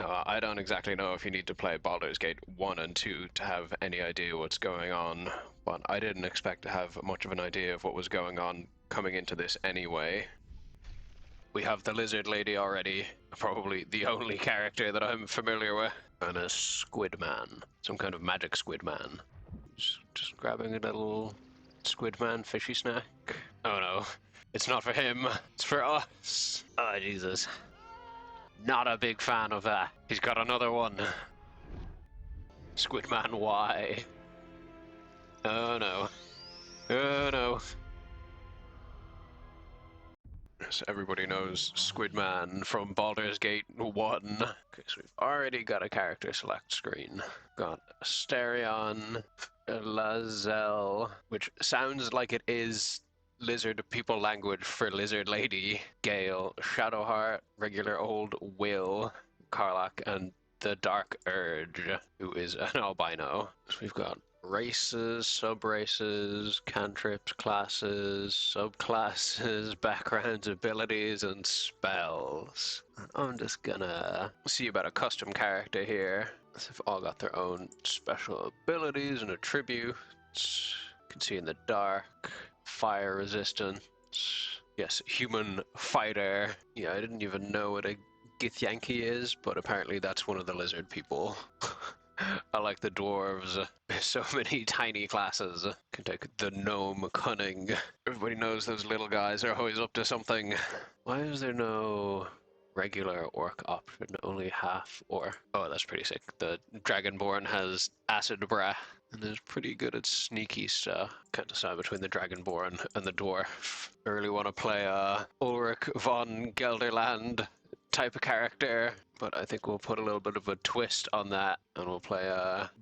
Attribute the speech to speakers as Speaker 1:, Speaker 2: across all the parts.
Speaker 1: Now, I don't exactly know if you need to play Baldur's Gate 1 and 2 to have any idea what's going on, but I didn't expect to have much of an idea of what was going on coming into this anyway. We have the lizard lady already, probably the only character that I'm familiar with, and a squid man, some kind of magic squid man. Just grabbing a little squid man fishy snack. Oh no, it's not for him, it's for us. Oh Jesus. Not a big fan of that. He's got another one. Squid man, why? Oh no. Oh no. So everybody knows Squidman from Baldur's Gate 1. Okay, so we've already got a character select screen. Got Asterion, Lazel, which sounds like it is lizard people language for lizard lady, Gale, Shadowheart, regular old Will, Karlach, and the Dark Urge, who is an albino. So we've got races, sub-races, cantrips, classes, subclasses, backgrounds, abilities, and spells. I'm just gonna see about a custom character here. They've all got their own special abilities and attributes. You can see in the dark, fire resistance. Yes, human fighter. Yeah, I didn't even know what a Githyanki is, but apparently that's one of the lizard people. I like the dwarves. There's so many tiny classes. Can take the gnome cunning. Everybody knows those little guys are always up to something. Why is there no regular orc option? Only half orc. Oh, that's pretty sick. The dragonborn has acid breath and is pretty good at sneaky stuff. Can't decide between the dragonborn and the dwarf. I really want to play Ulrich von Gelderland type of character, but I think we'll put a little bit of a twist on that, and we'll play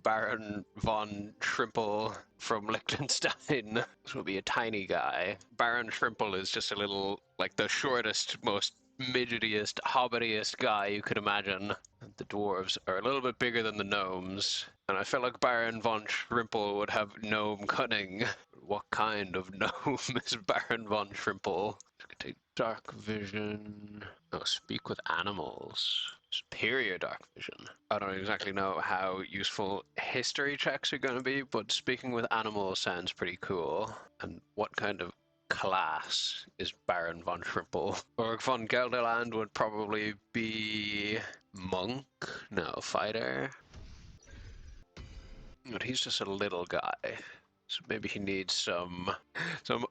Speaker 1: Baron von Shrimple from Liechtenstein. This will be a tiny guy. Baron Shrimple is just a little, like, the shortest, most midgetiest, hobbitiest guy you could imagine. And the dwarves are a little bit bigger than the gnomes, and I feel like Baron von Shrimple would have gnome cunning. What kind of gnome is Baron von Shrimple? Take dark vision. Oh, speak with animals. Superior dark vision. I don't exactly know how useful history checks are going to be, but speaking with animals sounds pretty cool. And what kind of class is Baron von Shrimple? Ulrich von Gelderland would probably be monk? No, fighter? But he's just a little guy. So maybe he needs some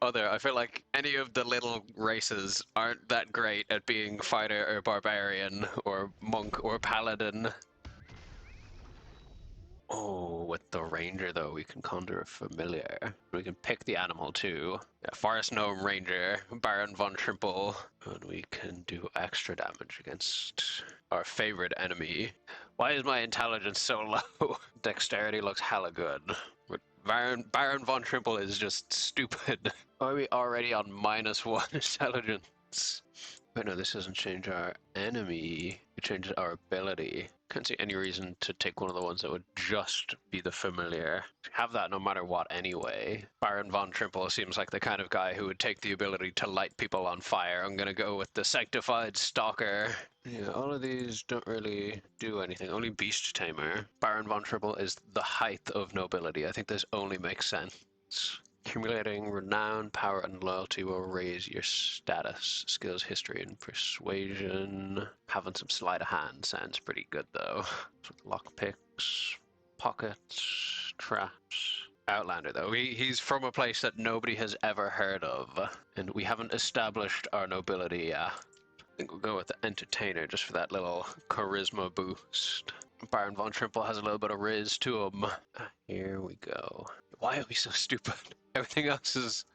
Speaker 1: other. I feel like any of the little races aren't that great at being fighter or barbarian or monk or paladin. Oh, with the ranger though, we can conjure a familiar. We can pick the animal too. Yeah, forest gnome ranger, Baron von Shrimple, and we can do extra damage against our favorite enemy. Why is my intelligence so low? Dexterity looks hella good. Baron von Shrimple is just stupid. Why are we already on -1 intelligence? Wait, no, this doesn't change our enemy. It changes our ability. Can't see any reason to take one of the ones that would just be the familiar. Have that no matter what anyway. Baron von Shrimple seems like the kind of guy who would take the ability to light people on fire. I'm gonna go with the Sanctified Stalker. Yeah, all of these don't really do anything. Only Beast Tamer. Baron von Shrimple is the height of nobility. I think this only makes sense. Accumulating renown, power, and loyalty will raise your status, skills, history, and persuasion. Having some sleight of hand sounds pretty good, though. So lockpicks, pockets, traps. Outlander, though. He's from a place that nobody has ever heard of, and we haven't established our nobility yet. I think we'll go with the entertainer just for that little charisma boost. Baron von Shrimple has a little bit of riz to him. Here we go. Why are we so stupid? Everything else is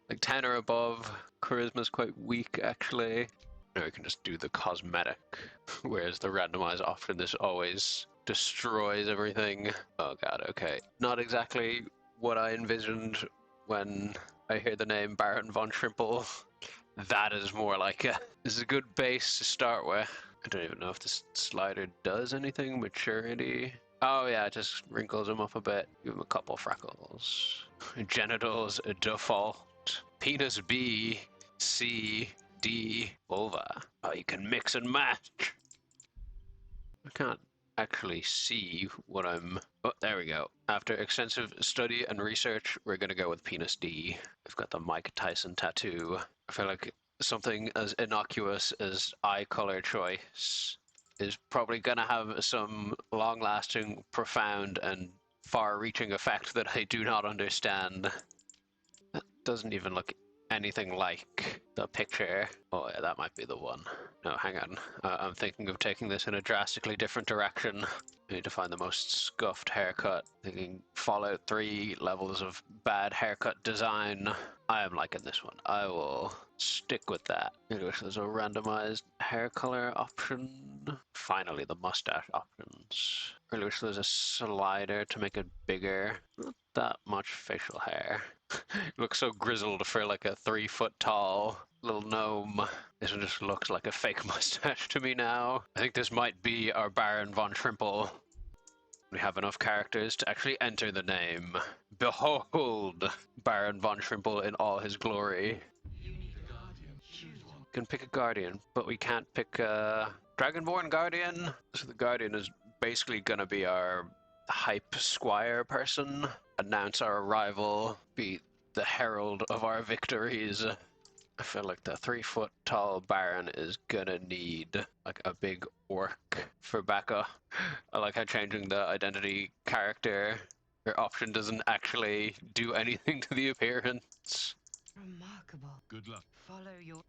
Speaker 1: like 10 or above. Charisma's quite weak, actually. Now we can just do the cosmetic, whereas the randomize often this always destroys everything. Oh god, okay. Not exactly what I envisioned when I hear the name Baron von Shrimple. That is more like this is a good base to start with. I don't even know if this slider does anything. Maturity. Oh yeah, it just wrinkles him up a bit. Give him a couple freckles. Genitals default. Penis B, C, D, vulva. Oh, you can mix and match. I can't actually see what I'm... Oh, there we go. After extensive study and research, we're going to go with Penis D. We've got the Mike Tyson tattoo. I feel like something as innocuous as eye color choice is probably going to have some long-lasting, profound, and far-reaching effect that I do not understand. That doesn't even look anything like the picture. Oh yeah, that might be the one. No, hang on. I'm thinking of taking this in a drastically different direction. I need to find the most scuffed haircut. Thinking Fallout 3 levels of bad haircut design. I am liking this one. I will stick with that. Maybe there's a randomized hair color option. Finally, the mustache options. I wish there's a slider to make it bigger. Not that much facial hair. Looks so grizzled for like a 3-foot tall little gnome. This one just looks like a fake mustache to me now. I think this might be our Baron von Trimple. We have enough characters to actually enter the name. Behold, Baron von Trimple in all his glory. We can pick a Guardian, but we can't pick a Dragonborn Guardian. So the Guardian is basically gonna be our hype squire person, announce our arrival, be the herald of our victories. I feel like the 3-foot tall Baron is gonna need like a big orc for backup. I like how changing the identity character or option doesn't actually do anything to the appearance.
Speaker 2: Remarkable.
Speaker 3: Good luck.
Speaker 2: Follow your...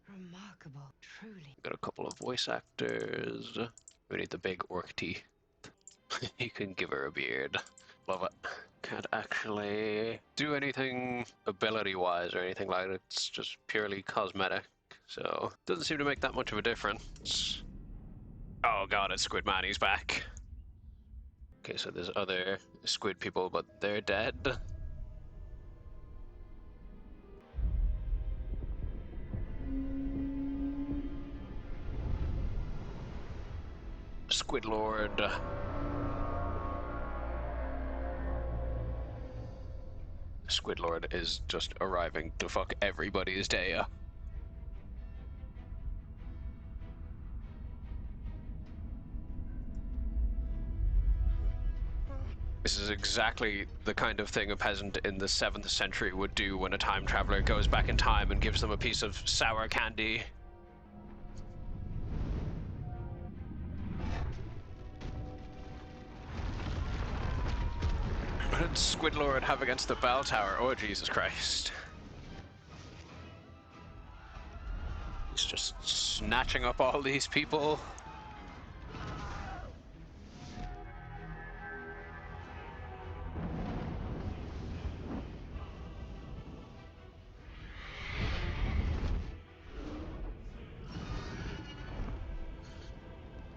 Speaker 2: Remarkable. Truly.
Speaker 1: Got a couple of voice actors. We need the big orc teeth. You can give her a beard. Love it. Can't actually do anything ability-wise or anything like it. It's just purely cosmetic. So, doesn't seem to make that much of a difference. Oh god, it's Squid Man, he's back. Okay, so there's other squid people, but they're dead. Squid Lord. Squid Lord is just arriving to fuck everybody's day up. This is exactly the kind of thing a peasant in the 7th century would do when a time traveler goes back in time and gives them a piece of sour candy. What did Squid Lord have against the bell tower? Oh, Jesus Christ. He's just snatching up all these people.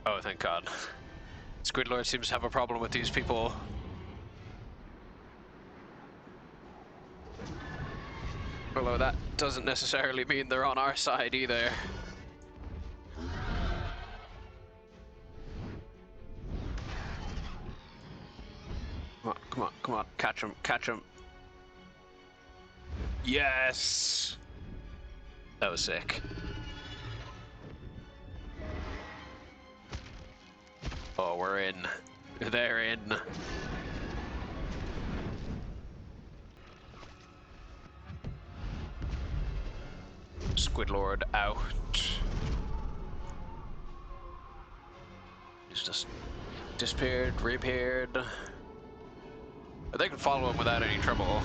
Speaker 1: Oh, thank God. Squid Lord seems to have a problem with these people. Although that doesn't necessarily mean they're on our side either. Come on, come on, come on. Catch him, catch him. Yes! That was sick. Oh, we're in. They're in. Squid Lord out. He's just disappeared, reappeared. But they can follow him without any trouble.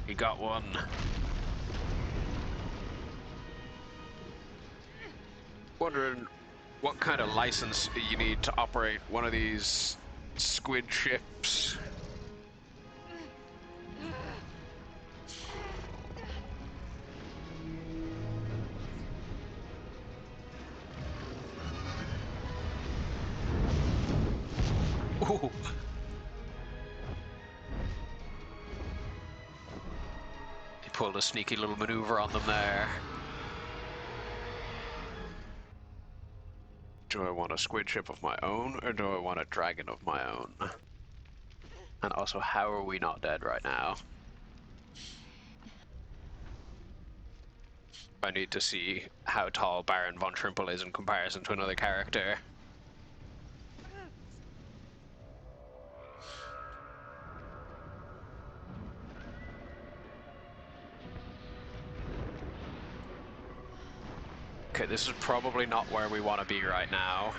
Speaker 1: He got one. Wondering what kind of license you need to operate one of these squid ships. Ooh. He pulled a sneaky little maneuver on them there. Do I want a squid ship of my own, or do I want a dragon of my own? And also, how are we not dead right now? I need to see how tall Baron von Trimple is in comparison to another character. Okay, this is probably not where we want to be right now.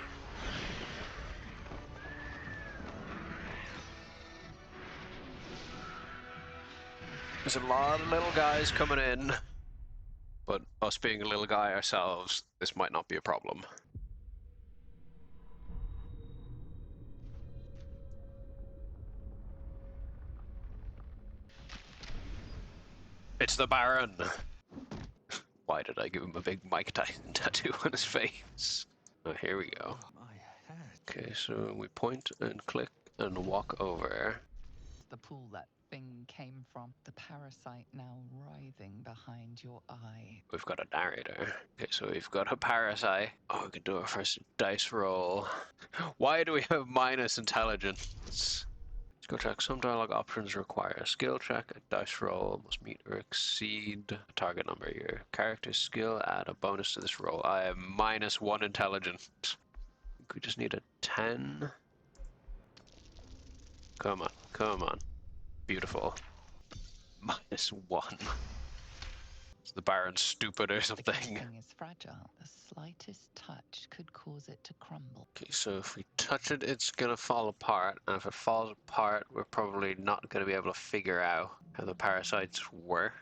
Speaker 1: There's a lot of little guys coming in, but us being a little guy ourselves, this might not be a problem. It's the Baron! Why did I give him a big Mike Tyson tattoo on his face? Oh, here we go. Okay, so we point and click and walk over.
Speaker 3: The pool that thing came from. The parasite now writhing behind your eye.
Speaker 1: We've got a narrator. Okay, so we've got a parasite. Oh, we can do our first dice roll. Why do we have minus intelligence? Skill check. Some dialogue options require a skill check. A dice roll must meet or exceed a target number. Your character's skill add a bonus to this roll. I am -1 intelligence. We just need a 10. Come on, come on. Beautiful. -1. Is the Baron stupid or
Speaker 3: The
Speaker 1: something?
Speaker 3: casing is fragile. The slightest touch could cause it to crumble.
Speaker 1: Okay, so if we touch it, it's gonna fall apart. And if it falls apart, we're probably not gonna be able to figure out how the parasites work.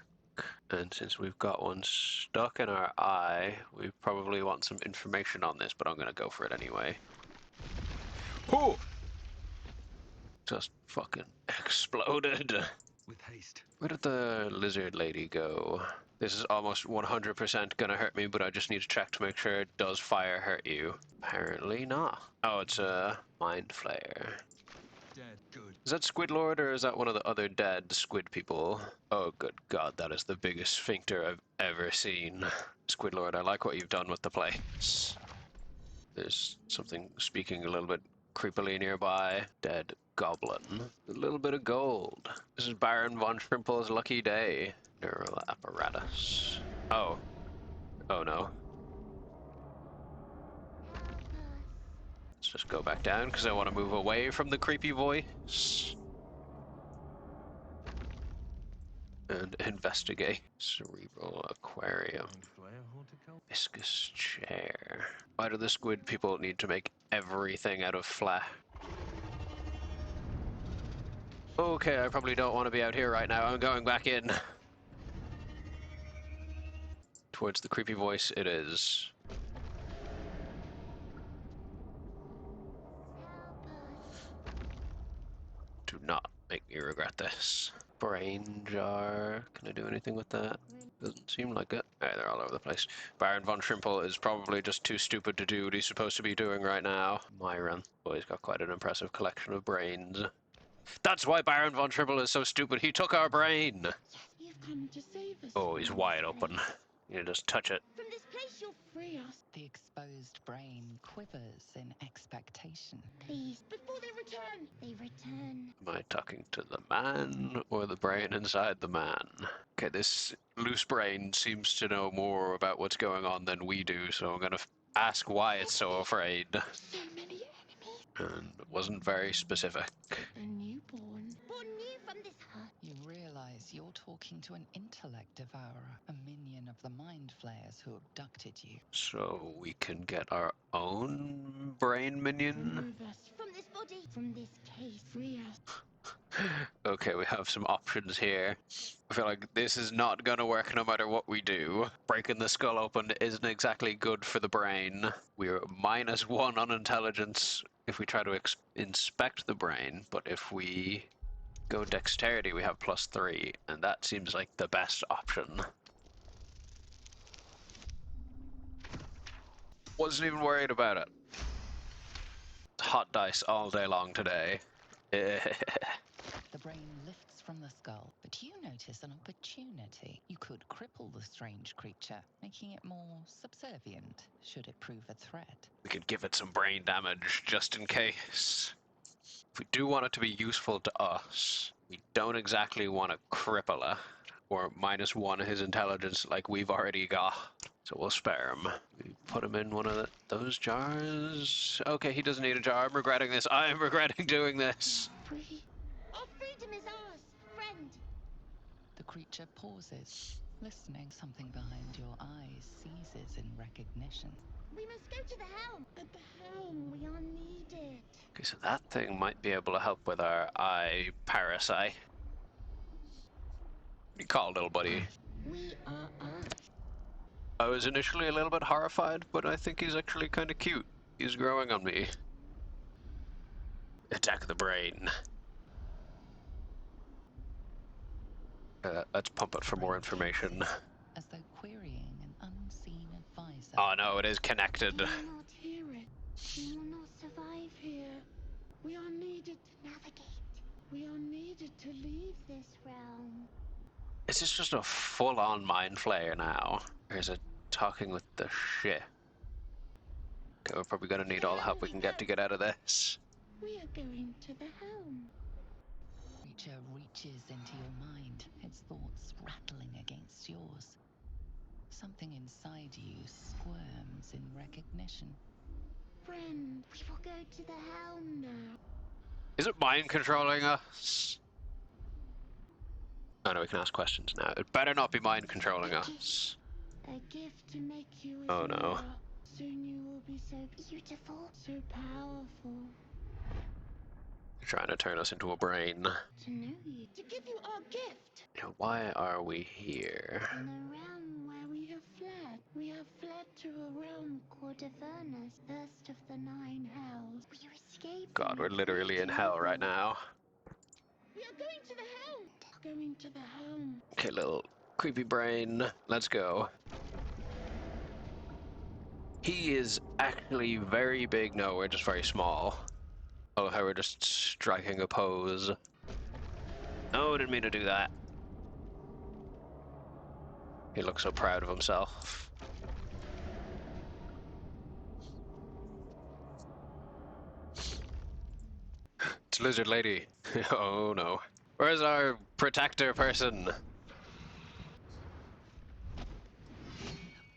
Speaker 1: And since we've got one stuck in our eye, we probably want some information on this, but I'm gonna go for it anyway. Whoo! Just fucking exploded.
Speaker 4: With haste.
Speaker 1: Where did the lizard lady go? This is almost 100% gonna hurt me, but I just need to check to make sure it does fire hurt you. Apparently not. Oh, it's a mind flayer.
Speaker 4: Dead. Good.
Speaker 1: Is that Squidlord or is that one of the other dead squid people? Oh, good God, that is the biggest sphincter I've ever seen. Squidlord, I like what you've done with the place. There's something speaking a little bit creepily nearby. Dead goblin. A little bit of gold. This is Baron von Trimple's lucky day. Neural apparatus. Oh. Oh no. Let's just go back down because I want to move away from the creepy voice. And investigate. Cerebral aquarium. Viscous chair. Why do the squid people need to make everything out of flesh? Okay, I probably don't want to be out here right now. I'm going back in. Towards the creepy voice it is. Do not make me regret this. Brain jar. Can I do anything with that? Doesn't seem like it. Alright, they're all over the place. Baron von Trimple is probably just too stupid to do what he's supposed to be doing right now. Myron. Oh, he's got quite an impressive collection of brains. That's why Baron von Trimple is so stupid. He took our brain.
Speaker 5: You've come to save us.
Speaker 1: Oh, he's wide open. You just touch it.
Speaker 5: From this place, you'll free us.
Speaker 3: The exposed brain quivers in expectation.
Speaker 5: Please, before they return. They return.
Speaker 1: Am I talking to the man or the brain inside the man? Okay, this loose brain seems to know more about what's going on than we do, so I'm gonna ask why it's so afraid.
Speaker 5: So many enemies.
Speaker 1: And it wasn't very specific.
Speaker 5: A newborn. Born new from this hut.
Speaker 3: You realize you're talking to an intellect devourer, a minion of the mind flayers who abducted you.
Speaker 1: So we can get our own brain minion?
Speaker 5: Remove us from this body. From this case. Free us.
Speaker 1: Okay, we have some options here. I feel like this is not gonna work no matter what we do. Breaking the skull open isn't exactly good for the brain. We're -1 on intelligence if we try to inspect the brain, but if we go dexterity, we have +3, and that seems like the best option. Wasn't even worried about it. Hot dice all day long today.
Speaker 3: The brain lifts from the skull, but you notice an opportunity. You could cripple the strange creature, making it more subservient, should it prove a threat.
Speaker 1: We could give it some brain damage just in case. If we do want it to be useful to us, we don't exactly want to cripple it or -1 his intelligence like we've already got. So we'll spare him. We put him in one of those jars. Okay, he doesn't need a jar. I'm regretting this. I'm regretting doing this.
Speaker 5: Free. Our freedom is ours, friend.
Speaker 3: The creature pauses, listening. Something behind your eyes seizes in recognition.
Speaker 5: We must go to the helm. At the helm, we are needed.
Speaker 1: Okay, so that thing might be able to help with our eye parasite. What do you call it, little buddy?
Speaker 5: We are us.
Speaker 1: I was initially a little bit horrified, but I think he's actually kind of cute. He's growing on me. Attack the brain. Let's pump it for more information.
Speaker 3: As though querying an unseen advisor.
Speaker 1: Oh no, it is connected.
Speaker 5: We will not hear it. We will not survive here. We are needed to navigate. We are needed to leave this realm.
Speaker 1: Is this just a full-on mind flayer now? Or is it talking with the ship? Okay, we're probably gonna need all the help we can get to get out of this.
Speaker 5: We are going to the helm.
Speaker 3: Creature reaches into your mind, its thoughts rattling against yours. Something inside you squirms in recognition.
Speaker 5: Friend, we will go to the helm now.
Speaker 1: Is it mind controlling us? Oh no, we can ask questions now. It better not be mind controlling us.
Speaker 5: A gift to make you as
Speaker 1: Oh,
Speaker 5: you
Speaker 1: no.
Speaker 5: are. Soon you will be so beautiful, so powerful.
Speaker 1: You're trying to turn us into a brain.
Speaker 5: To know you, to give you our gift.
Speaker 1: Now, why are we here?
Speaker 5: In a realm where we have fled. We have fled to a realm called Avernus, first of the 9 hells. We escaped.
Speaker 1: God, we're literally in hell right now.
Speaker 5: We are going to the helm. Going to the helm.
Speaker 1: Okay, little creepy brain, let's go. He is actually very big. No, we're just very small. Oh, how we're just striking a pose. No, I didn't mean to do that. He looks so proud of himself. It's Lizard Lady. Oh no. Where's our protector person?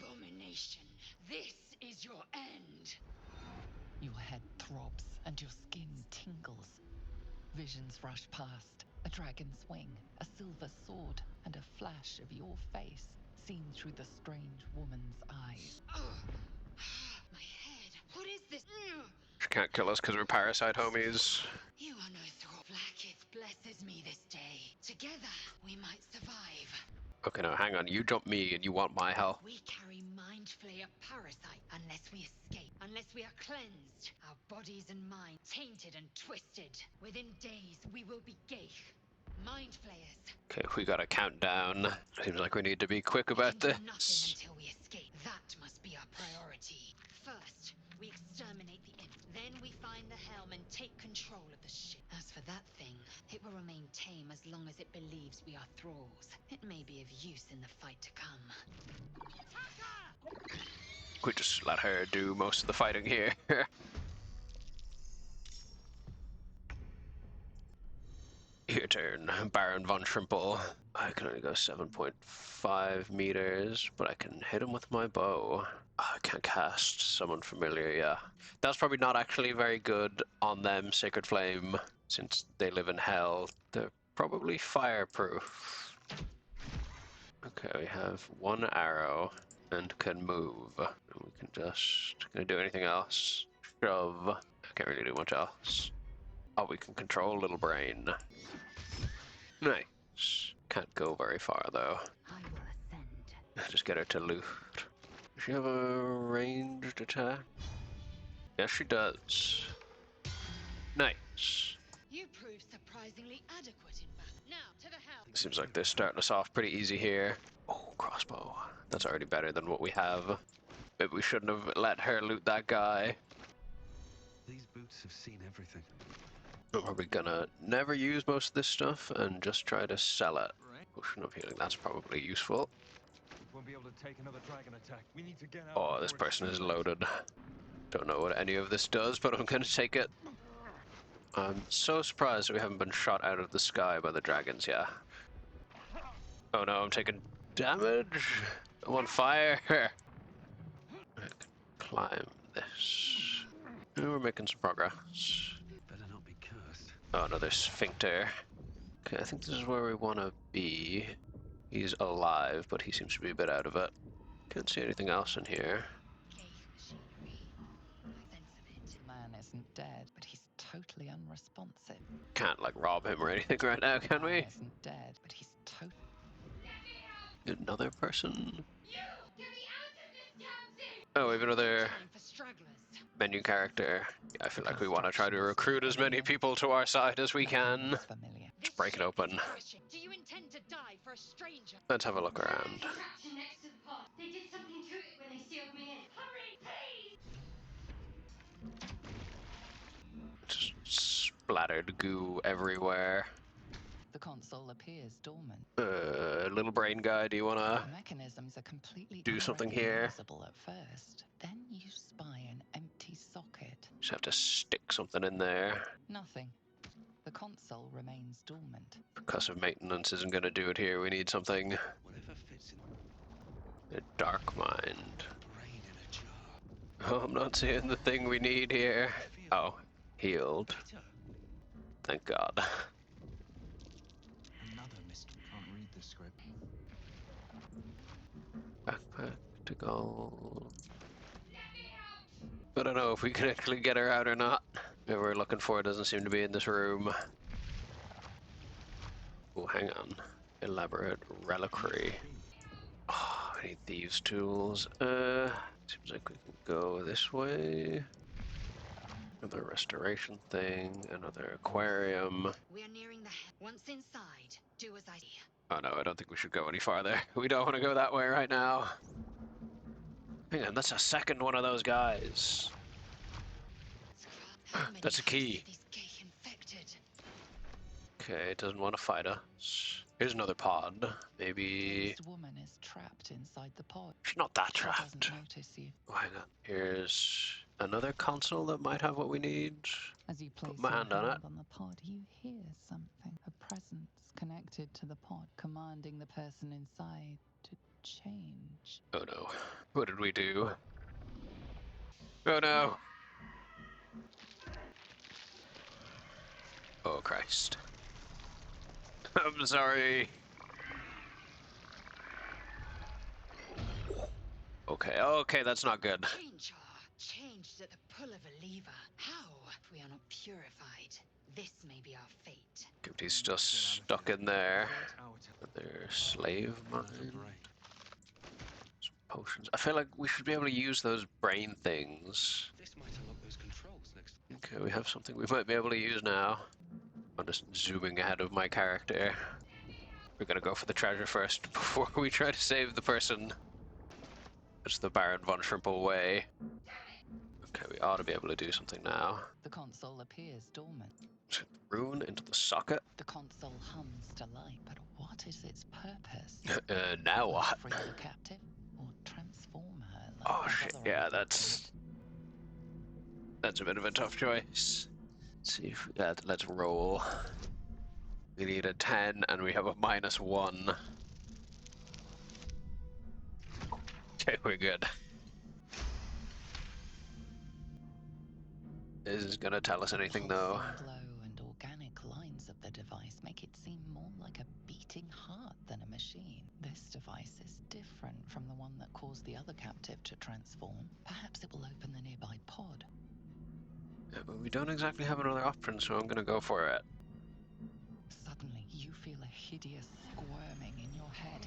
Speaker 2: Abomination, this is your end.
Speaker 3: Your head throbs and your skin tingles. Visions rush past. A dragon's wing, a silver sword, and a flash of your face seen through the strange woman's eyes.
Speaker 2: Ugh. My head. What is this? Ugh.
Speaker 1: She can't kill us because we're parasite homies.
Speaker 2: You are no thrall. Blacketh blesses me this day. Together, we might survive.
Speaker 1: Okay, no, hang on. You jump me and you want my help.
Speaker 2: We carry mind flayer parasite unless we escape, unless we are cleansed, our bodies and minds tainted and twisted. Within days, we will be Geich. Mind flayers.
Speaker 1: Okay, we got a countdown. Seems like we need to be quick about
Speaker 2: We can do nothing
Speaker 1: this.
Speaker 2: until we escape. That must be our priority. First, we exterminate the imp. Then we find the helm and take control of the ship. As for that thing, it will remain tame as long as it believes we are thralls. It may be of use in the fight to come.
Speaker 1: We just let her do most of the fighting here. Your turn, Baron von Trimple. I can only go 7.5 meters, but I can hit him with my bow. Oh, I can't cast Summon Familiar, yeah. That's probably not actually very good on them, Sacred Flame, since they live in hell. They're probably fireproof. Okay, we have 1 arrow and can move. We can just... Can I do anything else? Shove. I can't really do much else. Oh, we can control Little Brain. Nice. Can't go very far, though.
Speaker 2: I will ascend.
Speaker 1: Just get her to loot. Does she have a ranged attack? Yes, she does. Nice.
Speaker 2: You prove surprisingly adequate in battle. Now, to the helm.
Speaker 1: Seems like they're starting us off pretty easy here. Oh, crossbow. That's already better than what we have. Maybe we shouldn't have let her loot that guy.
Speaker 4: These boots have seen everything.
Speaker 1: I'm probably gonna never use most of this stuff and just try to sell it. Potion of healing, that's probably useful.
Speaker 4: Won't be able to take another dragon attack. We need to get out.
Speaker 1: Oh, this person is loaded. Don't know what any of this does, but I'm gonna take it. I'm so surprised we haven't been shot out of the sky by the dragons yet. Oh no, I'm taking damage. I'm on fire. I can climb this. Oh, we're making some progress.
Speaker 4: Better not be cursed.
Speaker 1: Oh, another sphincter. Okay, I think this is where we want to be. He's alive, but he seems to be a bit out of it. Can't see anything else in here.
Speaker 2: Gate machinery. I sense of it.
Speaker 3: Man isn't dead, but he's totally unresponsive.
Speaker 1: Can't, like, rob him or anything right now, can
Speaker 3: Man
Speaker 1: we?
Speaker 3: isn't dead, but he's totally.
Speaker 1: Another person?
Speaker 5: You! Get me out of this damn thing!
Speaker 1: Oh, we have another
Speaker 2: Time for stragglers.
Speaker 1: menu character. Yeah, I feel like we want to try to recruit as many people to our side as we can.
Speaker 3: Nothing is familiar.
Speaker 2: This
Speaker 1: break it
Speaker 2: ship
Speaker 1: open.
Speaker 2: is crashing. Do you intend to die for a stranger?
Speaker 1: Let's have a look around.
Speaker 5: Contraption next to the pod. They did something to it when they sealed me in. Hurry, please!
Speaker 1: Just splattered goo everywhere.
Speaker 3: The console appears dormant.
Speaker 1: Little brain guy, do you want to
Speaker 3: The mechanisms are completely
Speaker 1: do something here?
Speaker 3: unrecognizable at first. Then you spy an empty socket.
Speaker 1: Just have to stick something in there?
Speaker 3: Nothing. The console remains dormant.
Speaker 1: Percussive maintenance isn't going to do it here. We need something.
Speaker 4: Whatever fits in
Speaker 1: A dark mind.
Speaker 4: brain in a jar.
Speaker 1: Oh, I'm not seeing the thing we need here. Oh, healed.
Speaker 4: Peter,
Speaker 1: Thank God.
Speaker 4: another mystery. Can't read the script.
Speaker 1: Backpack to gold. I don't know if we can actually get her out or not. Whoever we're looking for doesn't seem to be in this room. Oh, hang on. Elaborate reliquary. Oh, I need thieves' tools. Seems like we can go this way. Another restoration thing, another aquarium.
Speaker 2: We are nearing the once inside, do as I say.
Speaker 1: Oh no, I don't think we should go any farther. We don't want to go that way right now. Hang on, that's a second one of those guys.
Speaker 2: How many
Speaker 1: That's a key.
Speaker 2: are these gay infected?
Speaker 1: Okay, it doesn't want to fight us. Here's another pod. Maybe...
Speaker 3: This woman is trapped inside the pod.
Speaker 1: She's not that
Speaker 3: She
Speaker 1: trapped.
Speaker 3: doesn't notice you.
Speaker 1: Oh, hang on. Here's another console that might have what we need.
Speaker 3: As you place
Speaker 1: my
Speaker 3: your
Speaker 1: hand on it.
Speaker 3: on the pod, you hear something. A presence connected to the pod, commanding the person inside to change.
Speaker 1: Oh no. What did we do? Oh no. Oh Christ. I'm sorry. Okay, okay, that's not good.
Speaker 2: Change are changed at the pull of a lever. How? If we are not purified, this may be our fate.
Speaker 1: He's just stuck in there.
Speaker 4: Out.
Speaker 1: Another slave
Speaker 4: Out of
Speaker 1: mine.
Speaker 4: brain.
Speaker 1: Some potions. I feel like we should be able to use those brain things.
Speaker 4: This might unlock those controls next.
Speaker 1: Okay, we have something we might be able to use now. I'm just zooming ahead of my character. We're gonna go for the treasure first before we try to save the person. It's the Baron von Schrimple way. Okay, we ought to be able to do something now.
Speaker 3: The console appears dormant.
Speaker 1: Rune into the socket.
Speaker 3: The console hums to life, but what is its purpose?
Speaker 1: Now what?
Speaker 3: Free the captive or transform her? Like
Speaker 1: Oh
Speaker 3: the
Speaker 1: shit,
Speaker 3: other
Speaker 1: yeah,
Speaker 3: items
Speaker 1: that's a bit of a tough choice. Let's see if let's roll. We need a 10 and we have a -1. Okay, we're good. Is this gonna tell us anything though?
Speaker 3: The glow and organic lines of the device make it seem more like a beating heart than a machine. This device is different from the one that caused the other captive to transform. Perhaps it will open the nearby pod.
Speaker 1: Yeah, but we don't exactly have another option, so I'm gonna go for it.
Speaker 3: Suddenly, you feel a hideous squirming in your head.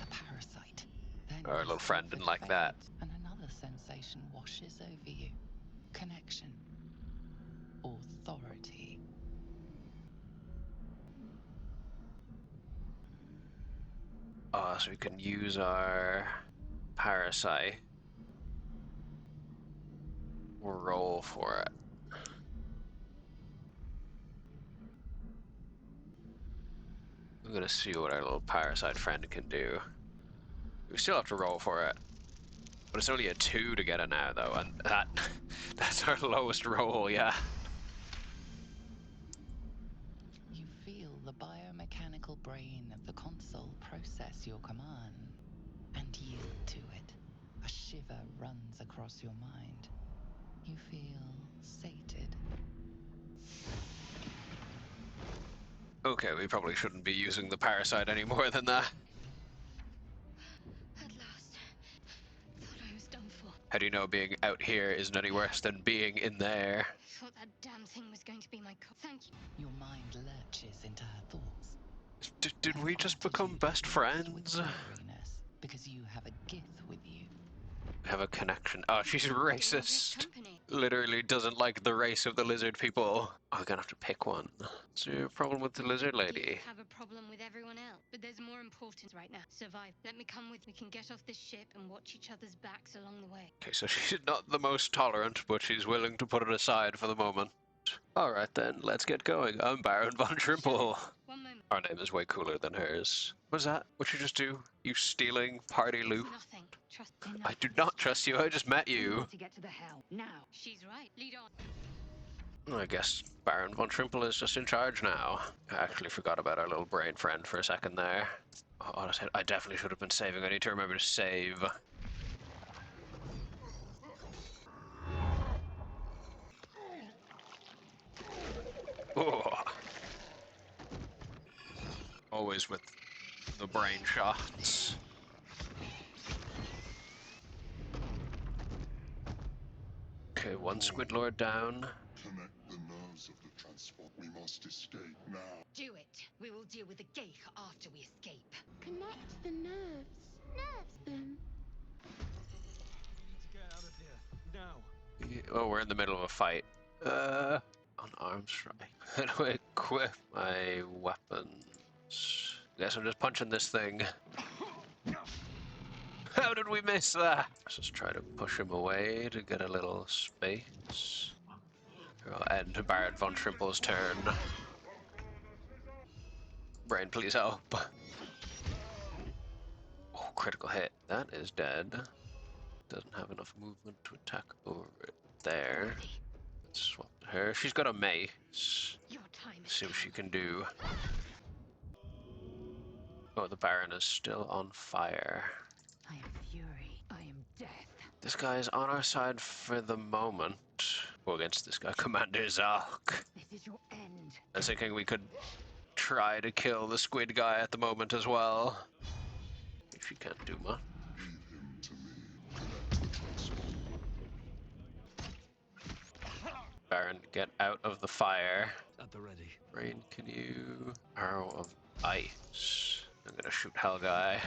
Speaker 3: The parasite. Then
Speaker 1: Our
Speaker 3: you
Speaker 1: little friend
Speaker 3: feel
Speaker 1: didn't
Speaker 3: it
Speaker 1: like that.
Speaker 3: fade, and another sensation washes over you. Connection. Authority.
Speaker 1: So we can use our parasite. We'll roll for it. I'm gonna see what our little parasite friend can do. We still have to roll for it. But it's only a 2 to get it now though, and that's our lowest roll, yeah.
Speaker 3: brain of the console process your command and yield to it. A shiver runs across your mind. You feel sated.
Speaker 1: Okay, we probably shouldn't be using the parasite any more than that.
Speaker 2: At last. Thought I was done for.
Speaker 1: How do you know being out here isn't any worse than being in there?
Speaker 2: Thought that damn thing was going to be my Thank you.
Speaker 3: Your mind lurches into her thoughts.
Speaker 1: Did we just become
Speaker 3: Attitude
Speaker 1: best
Speaker 3: beats with
Speaker 1: friends?
Speaker 3: wariness, because you have a gith with you.
Speaker 1: Have a connection. Oh, she's
Speaker 2: Dangerous
Speaker 1: racist.
Speaker 2: company.
Speaker 1: Literally doesn't like the race of the lizard people. Oh, we're gonna have to pick one. Is there a problem with the lizard lady?
Speaker 2: Have a problem with everyone else, but there's more important right now. Survive. Let me come with. We can get off this ship and watch each other's backs along the way.
Speaker 1: Okay, so she's not the most tolerant, but she's willing to put it aside for the moment. Alright then, let's get going. I'm Baron von Trimple.
Speaker 2: One moment.
Speaker 1: Our name is way cooler than hers. What's that? What'd you just do? You stealing party loot?
Speaker 2: Nothing. Trust.
Speaker 1: I do not trust you, I just met you.
Speaker 2: To get to the hell now. She's right. Lead on.
Speaker 1: I guess Baron von Trimple is just in charge now. I actually forgot about our little brain friend for a second there. Oh, honestly, I definitely should have been saving. I need to remember to save. Oh. Always with the brain shots. Okay, one Squid Lord down.
Speaker 6: Connect the nerves of the transport. We must escape now.
Speaker 2: Do it. We will deal with the Geich after we escape.
Speaker 5: Connect the nerves. Nerves them.
Speaker 4: We need to get out of here. Now.
Speaker 1: Oh, we're in the middle of a fight. Unarmed strike. How do I equip my weapons? Guess I'm just punching this thing. How did we miss that? Let's just try to push him away to get a little space. I'll end Baron von Trimple's turn. Brain, please help. Oh, critical hit. That is dead. Doesn't have enough movement to attack over it there. Let's swap to her. She's got a mace.
Speaker 2: Your time is
Speaker 1: See what she
Speaker 2: come.
Speaker 1: can do. Oh, the Baron is still on fire.
Speaker 2: I am fury. I am death.
Speaker 1: This guy is on our side for the moment. Well, against this guy, Commander Zalk.
Speaker 2: This is your end.
Speaker 1: I was thinking we could try to kill the squid guy at the moment as well. If you can't do much.
Speaker 6: Leave him to me. Connect the transport.
Speaker 1: Baron, get out of the fire.
Speaker 4: At the ready.
Speaker 1: Rain, can you... Arrow of ice. I'm gonna shoot Hell Guy.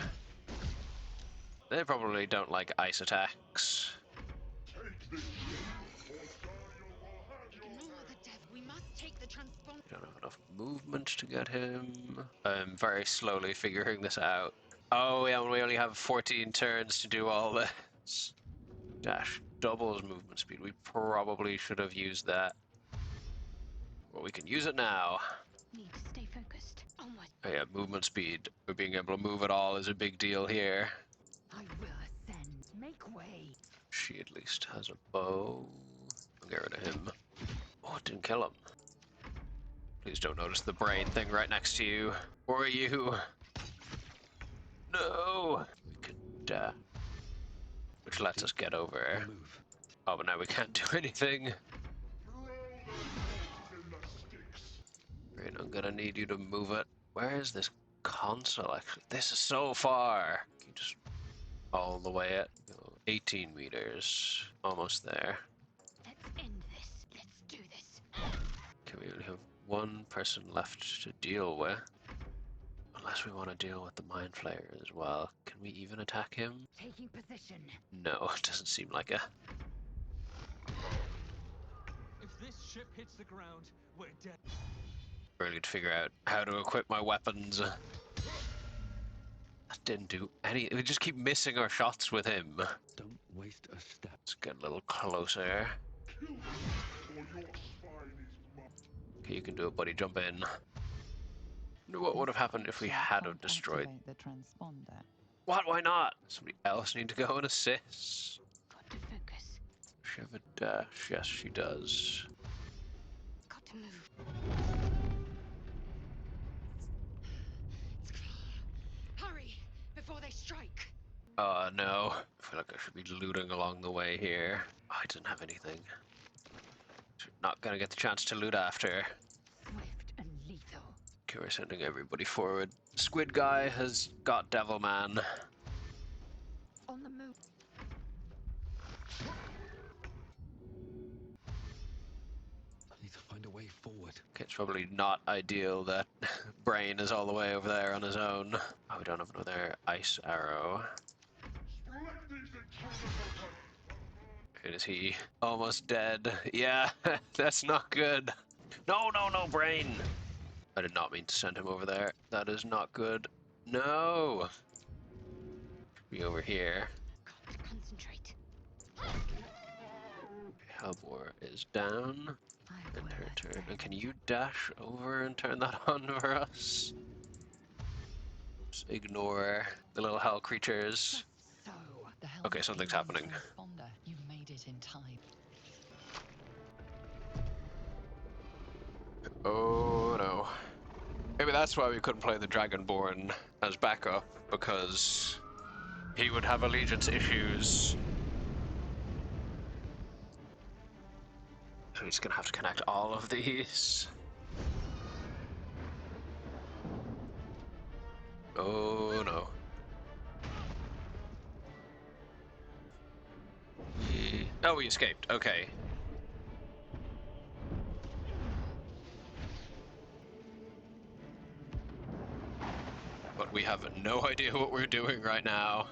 Speaker 1: They probably don't like ice attacks.
Speaker 6: Take this ship, or Dario will have your
Speaker 2: Ignore
Speaker 6: head.
Speaker 2: the death. We must take the transponder.
Speaker 1: We don't have enough movement to get him. I'm very slowly figuring this out. Oh yeah, we only have 14 turns to do all this. Dash doubles movement speed. We probably should have used that. Well, we can use it now.
Speaker 2: Need to stay focused. Onward.
Speaker 1: Oh yeah, movement speed. Being able to move at all is a big deal here.
Speaker 2: I will ascend. Make way.
Speaker 1: She at least has a bow. I'll get rid of him. Oh, it didn't kill him. Please don't notice the brain thing right next to you. Or you. No! We could, which lets us get over.
Speaker 4: Move.
Speaker 1: Oh, but now we can't do anything.
Speaker 6: Throw the heads in the sticks.
Speaker 1: Right, I'm gonna need you to move it. Where is this console, actually? This is so far. Can you just all the way at 18 meters. Almost there.
Speaker 2: Let's end this. Let's do this.
Speaker 1: Okay, we only have one person left to deal with. Unless we want to deal with the Mind Flayer as well. Can we even attack him?
Speaker 2: Taking position.
Speaker 1: No, it doesn't seem like it.
Speaker 4: If this ship hits the ground, we're dead.
Speaker 1: Really need to figure out how to equip my weapons. That didn't do any. We just keep missing our shots with him.
Speaker 4: Don't waste a step.
Speaker 1: Let's get a little closer.
Speaker 6: Kill him, or your spine is mine.
Speaker 1: Okay, you can do it, buddy. Jump in. What would have happened if we had have destroyed?
Speaker 3: Activate the transponder.
Speaker 1: What? Why not? Somebody else need to go and assist.
Speaker 2: Got to focus.
Speaker 1: Does she have a dash? Yes, she does.
Speaker 2: Got to move.
Speaker 1: Oh no. I feel like I should be looting along the way here. Oh, I didn't have anything. Not gonna get the chance to loot after.
Speaker 2: Swift and lethal.
Speaker 1: Okay, we're sending everybody forward. Squid guy has got Devil Man.
Speaker 2: On the move.
Speaker 4: I need to find a way forward.
Speaker 1: Okay, it's probably not ideal that Brain is all the way over there on his own. Oh, we don't have another ice arrow.
Speaker 6: Strike these intruders!
Speaker 1: Is he almost dead? Yeah, that's not good. No, no, no, Brain! I did not mean to send him over there. That is not good. No! Be over here.
Speaker 2: Got to concentrate.
Speaker 1: Halvor is down.
Speaker 2: I
Speaker 1: And
Speaker 2: will
Speaker 1: her turn. And can
Speaker 2: ascend.
Speaker 1: you dash over and turn that on for us? Just ignore the little hell creatures.
Speaker 2: So.
Speaker 3: The helm
Speaker 1: Okay,
Speaker 3: is
Speaker 1: something's
Speaker 3: beaming
Speaker 1: happening.
Speaker 3: transponder. You made it in time.
Speaker 1: Oh no. Maybe that's why we couldn't play the Dragonborn as backup, because he would have allegiance issues. So he's gonna have to connect all of these. Oh no. Oh, we escaped. Okay. But we have no idea what we're doing right now.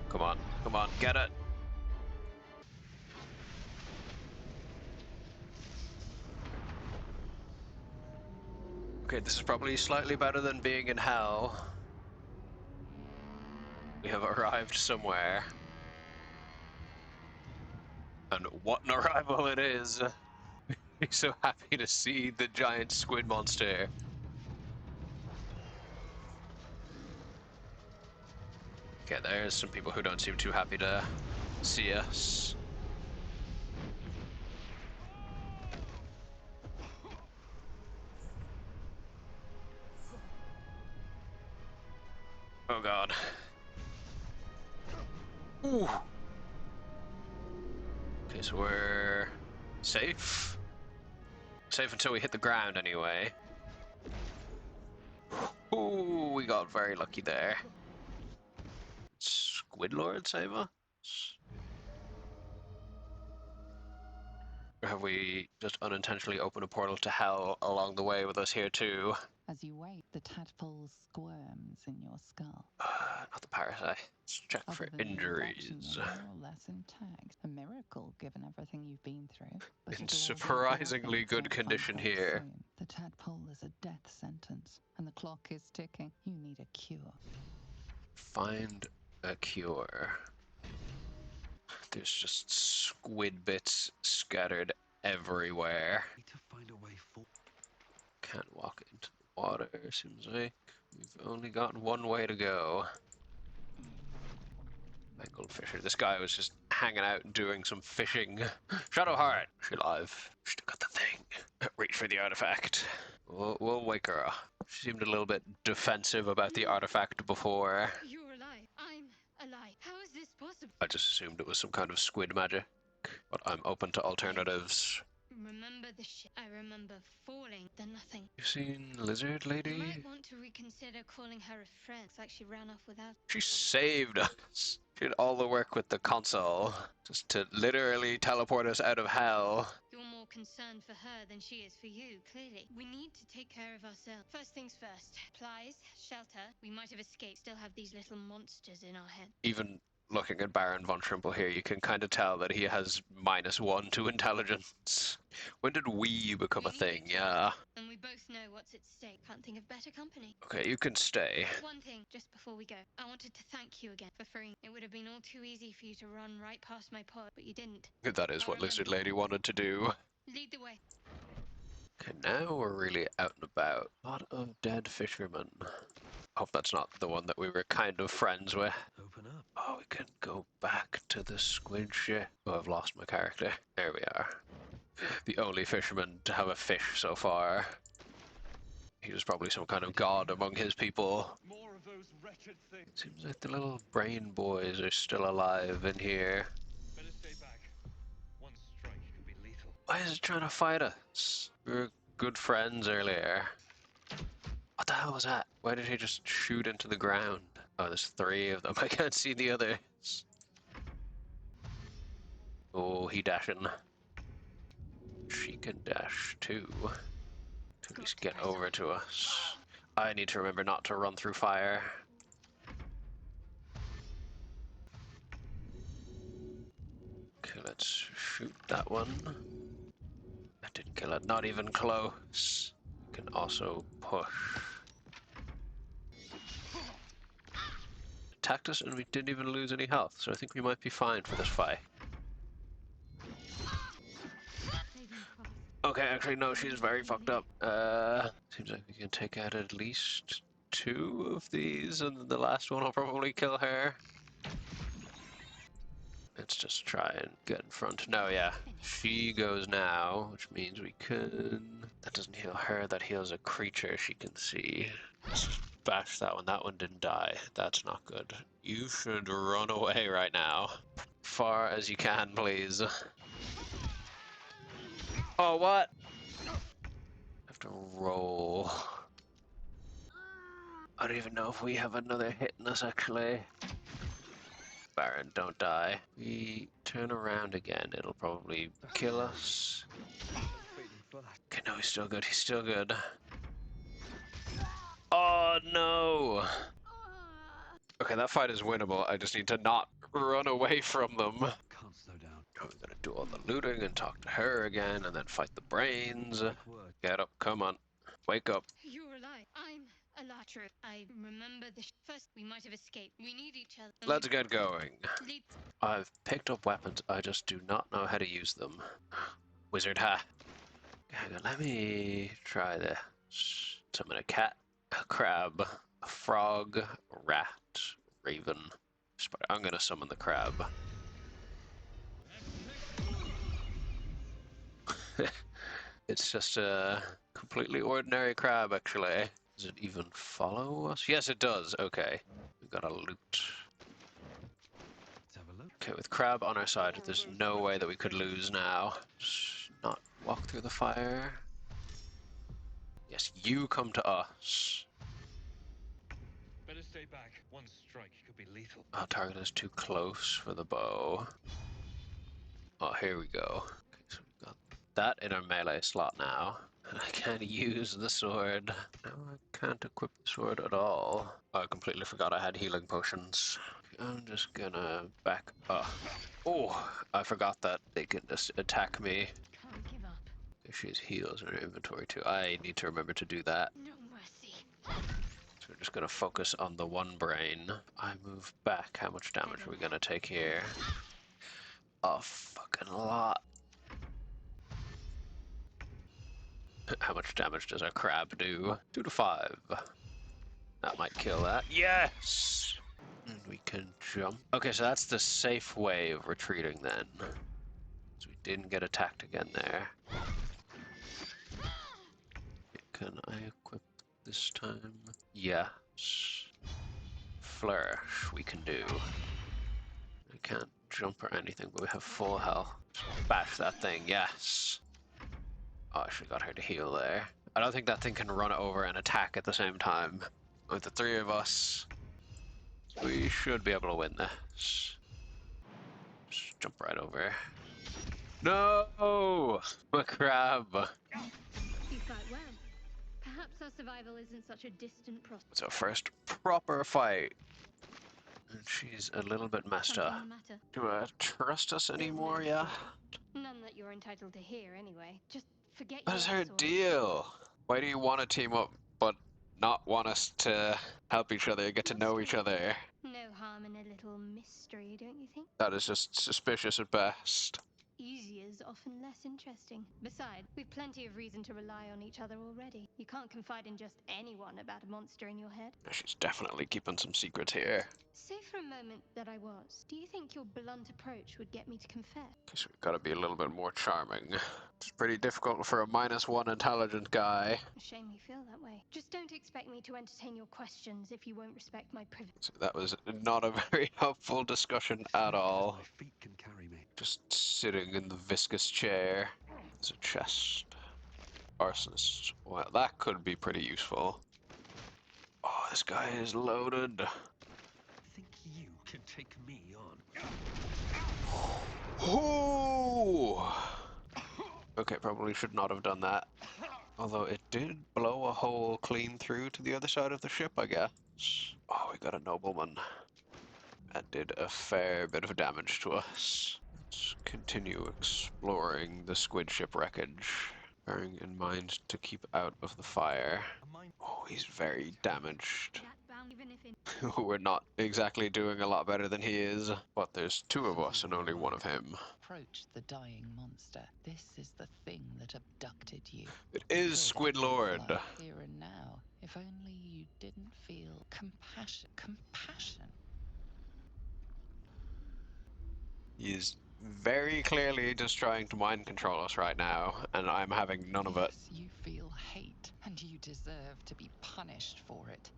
Speaker 1: Come on, get it. Okay, this is probably slightly better than being in hell. We have arrived somewhere. And what an arrival it is! I'm so happy to see the giant squid monster. Okay, there's some people who don't seem too happy to see us. Oh god. Ooh. Okay, so we're safe. Safe until we hit the ground anyway. Ooh, we got very lucky there. Squid Lord save us? Or have we just unintentionally opened a portal to hell along the way with us here too?
Speaker 3: As you wait, the tadpole squirms in your skull.
Speaker 1: Not the parasite. Let's check
Speaker 3: Other
Speaker 1: for
Speaker 3: than the infection,
Speaker 1: injuries.
Speaker 3: you're more or less intact. A miracle, given everything you've been through. But
Speaker 1: In
Speaker 3: it'll all be for
Speaker 1: surprisingly
Speaker 3: nothing if
Speaker 1: good
Speaker 3: you don't
Speaker 1: condition
Speaker 3: find help
Speaker 1: here.
Speaker 3: soon. The tadpole is a death sentence, and the clock is ticking. You need a cure.
Speaker 1: Find a cure. There's just squid bits scattered everywhere.
Speaker 4: I need to find a way forward.
Speaker 1: Can't walk into the water, seems like. We've only got one way to go. Mangled Fisher. This guy was just hanging out and doing some fishing. Shadowheart! She alive. Still got the thing. Reach for the artifact. We'll wake her up. She seemed a little bit defensive about the artifact before.
Speaker 2: You're alive. I'm alive. How is this possible?
Speaker 1: I just assumed it was some kind of squid magic. But I'm open to alternatives.
Speaker 2: Remember the shit. I remember falling. Then nothing.
Speaker 1: You seen Lizard
Speaker 2: You
Speaker 1: Lady?
Speaker 2: might want to reconsider calling her a friend. It's like she ran off without.
Speaker 1: She saved us. She did all the work with the console. Just to literally teleport us out of hell.
Speaker 2: You're more concerned for her than she is for you, clearly. We need to take care of ourselves. First things first. Supplies, shelter. We might have escaped. Still have these little monsters in our head.
Speaker 1: Even looking at Baron von Trimple here, you can kind of tell that he has -1 to intelligence. When did we become a
Speaker 2: We need
Speaker 1: thing?
Speaker 2: each other,
Speaker 1: Yeah.
Speaker 2: And we both know what's at stake. Can't think of better company.
Speaker 1: Okay, you can stay.
Speaker 2: One thing, just before we go. I wanted to thank you again for freeing. It would have been all too easy for you to run right past my pod, but you didn't.
Speaker 1: That is what Lizard Lady wanted to do.
Speaker 2: Lead the way.
Speaker 1: Okay, now we're really out and about. A lot of dead fishermen. Hope that's not the one that we were kind of friends with.
Speaker 4: Open up.
Speaker 1: Oh, we can go back to the squid ship. Oh, I've lost my character. There we are. The only fisherman to have a fish so far. He was probably some kind of god among his people.
Speaker 4: More of those wretched things.
Speaker 1: It seems like the little brain boys are still alive in here.
Speaker 4: Better stay back. One strike could be lethal.
Speaker 1: Why is it trying to fight us? We were good friends earlier. What the hell was that? Why did he just shoot into the ground? Oh, there's 3 of them. I can't see the others. Oh, he dashing. She can dash too. To at least get over to us. I need to remember not to run through fire. Okay, let's shoot that one. That didn't kill it. Not even close. We can also push. Attacked us and we didn't even lose any health, so I think we might be fine for this fight. Okay, actually no, she's very fucked up. Seems like we can take out at least 2 of these, and the last one will probably kill her. Let's just try and get in front. No, yeah. She goes now, which means we can... That doesn't heal her, that heals a creature she can see. Let's just bash that one. That one didn't die. That's not good. You should run away right now. Far as you can, please. Oh, what? I have to roll. I don't even know if we have another hit in us, actually. Baron, don't die. We turn around again, it'll probably kill us. Okay, no, he's still good, he's still good. Oh, no! Okay, that fight is winnable, I just need to not run away from them.
Speaker 4: Can't slow down.
Speaker 1: Oh, we're gonna do all the looting and talk to her again, and then fight the brains. Get up, come on. Wake up.
Speaker 5: You're alive. I'm Alatra. I remember the first we might have escaped. We need each other.
Speaker 1: Let's get going.
Speaker 5: Lead.
Speaker 1: I've picked up weapons, I just do not know how to use them. Wizard ha. Hang on, let me try this. Summon a cat, a crab, a frog, a rat, raven, spider. I'm gonna summon the crab. It's just a completely ordinary crab, actually. Does it even follow us? Yes, it does. Okay. We've got a loot.
Speaker 4: Let's have a look.
Speaker 1: Okay, with crab on our side, there's no way that we could lose now. Just not walk through the fire. Yes, you come to us.
Speaker 4: Better stay back. One strike could be lethal.
Speaker 1: Our target is too close for the bow. Oh, here we go. Okay, so we've got that in our melee slot now. And I can't use the sword. No, I can't equip the sword at all. I completely forgot I had healing potions. I'm just gonna back up. Oh, I forgot that they can just attack me.
Speaker 5: Can't give up.
Speaker 1: Okay, she has heals in her inventory too. I need to remember to do that.
Speaker 5: No mercy.
Speaker 1: So we're just gonna focus on the one brain. I move back. How much damage are we gonna take here? A fucking lot. How much damage does a crab do? 2 to 5. That might kill that. Yes! And we can jump. Okay, so that's the safe way of retreating then. So we didn't get attacked again there. Can I equip this time? Yes. Flourish we can do. I can't jump or anything, but we have full health. Bash that thing, yes. Oh, I should have got her to heal there. I don't think that thing can run over and attack at the same time. With the 3 of us, we should be able to win this. Just jump right over. No! My crab!
Speaker 5: You fight well. Perhaps our survival isn't such a distant prospect.
Speaker 1: It's our first proper fight. And she's a little bit messed up.
Speaker 5: Something the matter?
Speaker 1: Do I trust us anymore, yeah?
Speaker 5: None that you're entitled to hear, anyway. Just forget
Speaker 1: What is
Speaker 5: your
Speaker 1: her
Speaker 5: sword.
Speaker 1: deal? Why do you want to team up, but not want us to help each other, get to know each other?
Speaker 5: No harm in a little mystery, don't you think?
Speaker 1: That is just suspicious at best.
Speaker 7: easier is often less interesting. Besides, we've plenty of reason to rely on each other already. You can't confide in just anyone about a monster in your head.
Speaker 1: She's definitely keeping some secrets here.
Speaker 7: Say for a moment that I was. Do you think your blunt approach would get me to confess?
Speaker 1: Guess we've got to be a little bit more charming. It's pretty difficult for a -1 intelligent guy.
Speaker 7: Shame you feel that way. Just don't expect me to entertain your questions if you won't respect my privacy.
Speaker 1: So that was not a very helpful discussion at all.
Speaker 8: My feet can carry me.
Speaker 1: Just sitting in the viscous chair. There's a chest. Arsonist. Well, that could be pretty useful. Oh, this guy is loaded.
Speaker 8: Think you can take me on?
Speaker 1: Oh! Okay, probably should not have done that. Although it did blow a hole clean through to the other side of the ship, I guess. Oh, we got a nobleman. That did a fair bit of damage to us. Let's continue exploring the squid ship wreckage, bearing in mind to keep out of the fire. Oh, he's very damaged. We're not exactly doing a lot better than he is, but there's two of us and only one of him.
Speaker 3: Approach the dying monster. This is the thing that abducted you.
Speaker 1: It is Squid Lord.
Speaker 3: Here and now. If only you didn't feel compassion. Compassion.
Speaker 1: He is very clearly just trying to mind control us right now, and I'm having none of it.
Speaker 3: Yes, you feel hate, and you deserve to be punished for it.